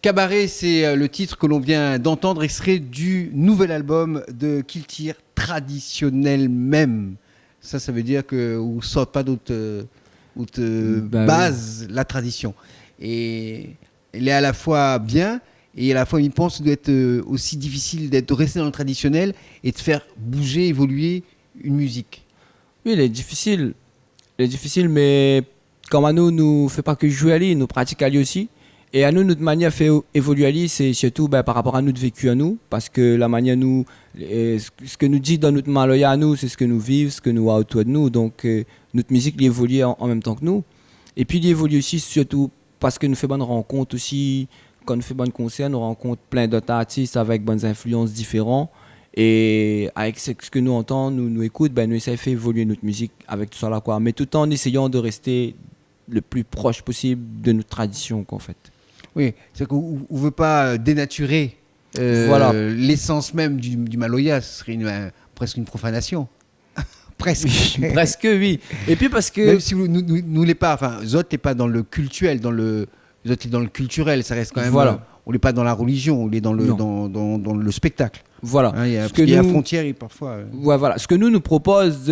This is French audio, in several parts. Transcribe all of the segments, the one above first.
Cabaret, c'est le titre que l'on vient d'entendre, extrait du nouvel album de Kiltir, traditionnel même. Ça veut dire que vous ne sortez pas d'autre base, la tradition. Et elle est à la fois bien, et à la fois, il pense que ça doit être aussi difficile de rester dans le traditionnel et de faire bouger, évoluer une musique. Oui, il est difficile, mais comme à nous ne fait pas que jouer à lui, nous pratiquons à lui aussi. Et à nous, notre manière de faire évoluer à lui, c'est surtout par rapport à notre vécu à nous, parce que la manière nous, ce que nous dit dans notre maloya à nous, c'est ce que nous vivons, ce que nous avons autour de nous. Donc notre musique il évolue en même temps que nous. Et puis il évolue aussi surtout parce que nous faisons bonnes rencontres aussi. Quand nous faisons bonnes concerts, nous rencontrons plein d'autres artistes avec bonnes influences différentes. Et avec ce que nous entendons, nous écoutons, nous essayons de faire évoluer notre musique avec tout ça là, quoi. Mais tout en essayant de rester le plus proche possible de notre tradition, en fait. Oui, c'est qu'on ne veut pas dénaturer l'essence même du maloya, ce serait presque une profanation. Presque. Oui, presque, oui. Et puis parce que... Même si nous l'est pas, enfin, Zot n'est pas dans le cultuel, Zot est dans le culturel, ça reste quand même... Voilà. On n'est pas dans la religion, on est dans le spectacle. Voilà. Hein, il y a la frontière et parfois... Ouais, voilà. Ce que nous propose,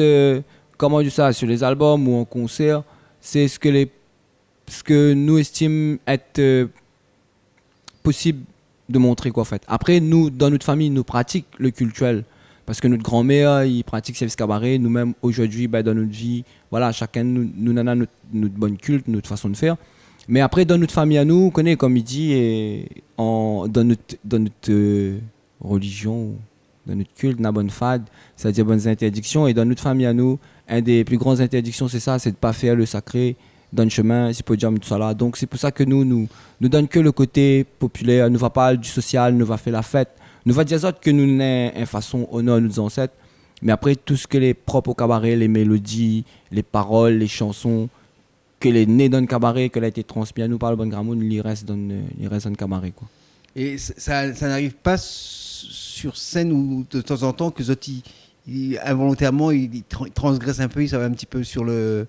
comment dire ça, sur les albums ou en concert, c'est ce que nous estimons être possible de montrer, quoi, en fait. Après, nous, dans notre famille, nous pratiquons le culturel. Parce que notre grand-mère, il pratique service cabaret. Nous-mêmes, aujourd'hui, dans notre vie, voilà, chacun, nous avons notre bonne culte, notre façon de faire. Mais après, dans notre famille à nous, on connaît, comme il dit, dans notre religion, dans notre culte, dans la bonne fade, c'est-à-dire bonnes interdictions. Et dans notre famille à nous, une des plus grandes interdictions, c'est ça, c'est de ne pas faire le sacré dans le chemin, si peut dire tout ça là. Donc c'est pour ça que nous donne que le côté populaire, nous va pas du social, nous va faire la fête. Nous va dire que nous n'avons une façon honneur nos ancêtres. Mais après, tout ce que les propres au cabaret, les mélodies, les paroles, les chansons, que les nés dans le cabaret, que a été transmis à nous par le bon Gramoun, il reste dans le cabaret, quoi. Et ça n'arrive pas sur scène où de temps en temps que Zoti, involontairement, il transgresse un peu, il va un petit peu sur le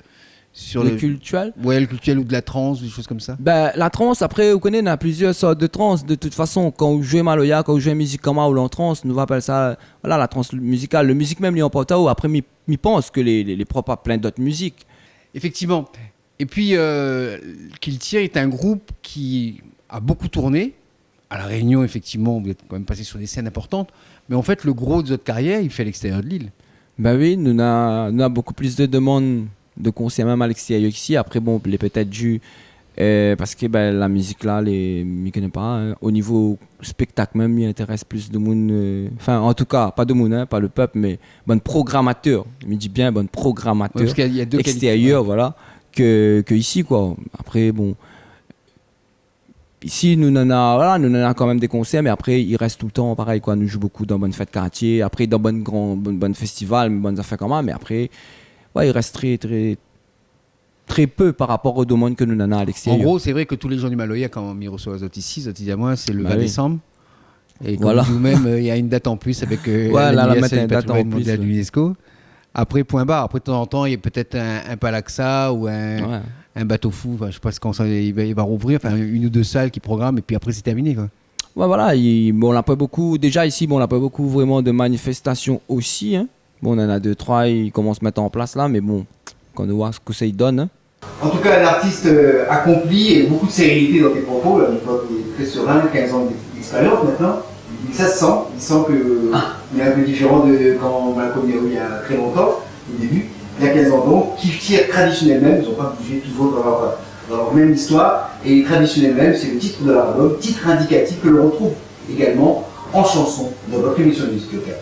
cultuel. Ouais, le cultuel ou de la trance, ou des choses comme ça. La trance, après, vous connaissez, on a plusieurs sortes de trance. De toute façon, quand vous jouez maloya, quand vous jouez musique comme ou en trance, nous appelle ça, voilà, la trance musicale. Le musique même, il en porte où. Après, il pense que les propres plein d'autres musiques. Effectivement. Et puis, Kiltir est un groupe qui a beaucoup tourné. À La Réunion, effectivement, vous êtes quand même passé sur des scènes importantes. Mais en fait, le gros de votre carrière, il fait à l'extérieur de l'île. Oui, nous avons beaucoup plus de demandes de concerts même à l'extérieur ici. Après, bon, il est peut-être dû parce que la musique là, je ne connais pas. Hein. Au niveau spectacle même, il intéresse plus de monde. Enfin, en tout cas, pas de monde, hein, pas le peuple, mais bon programmateur. Il me dit bien bon programmateur y a deux extérieur, voilà, que ici, quoi. Après, bon, ici, nous en a quand même des concerts, mais après, il reste tout le temps pareil, quoi. Nous jouons beaucoup dans bonnes fêtes quartier, après dans bonnes festivals, bonnes affaires comme ça, mais après. Ouais, il reste très peu par rapport aux demandes que nous avons à l'extérieur. En gros, c'est vrai que tous les gens du Maloya, quand ils reçoivent Zot ici, Zot dit à moi, c'est le 20 décembre. Et comme nous-mêmes, il y a une date en plus avec la patrimoine mondial de l'UNESCO. Après, point barre. Après, de temps en temps, il y a peut-être un Palaxa ou un bateau fou. Enfin, je ne sais pas quand il va rouvrir. Enfin, une ou deux salles qui programment et puis après, c'est terminé, quoi. Ouais, voilà. On n'a pas beaucoup. Déjà ici, on n'a pas beaucoup vraiment de manifestations aussi. Hein. Bon, on en a 2, 3, ils commencent à mettre en place là, mais bon, quand on voit ce que ça y donne. Hein. En tout cas, un artiste accompli et beaucoup de sérénité dans tes propos. Là, il est très serein, 15 ans d'expérience maintenant. Et ça se sent. Il sent qu'il est un peu différent de quand on l'a connu il y a très longtemps, au début. Il y a 15 ans donc, qui tire traditionnel même. Ils n'ont pas bougé toujours dans leur même histoire. Et traditionnel même, c'est le titre de leur album, titre indicatif que l'on retrouve également en chanson dans votre émission de Musique Locale.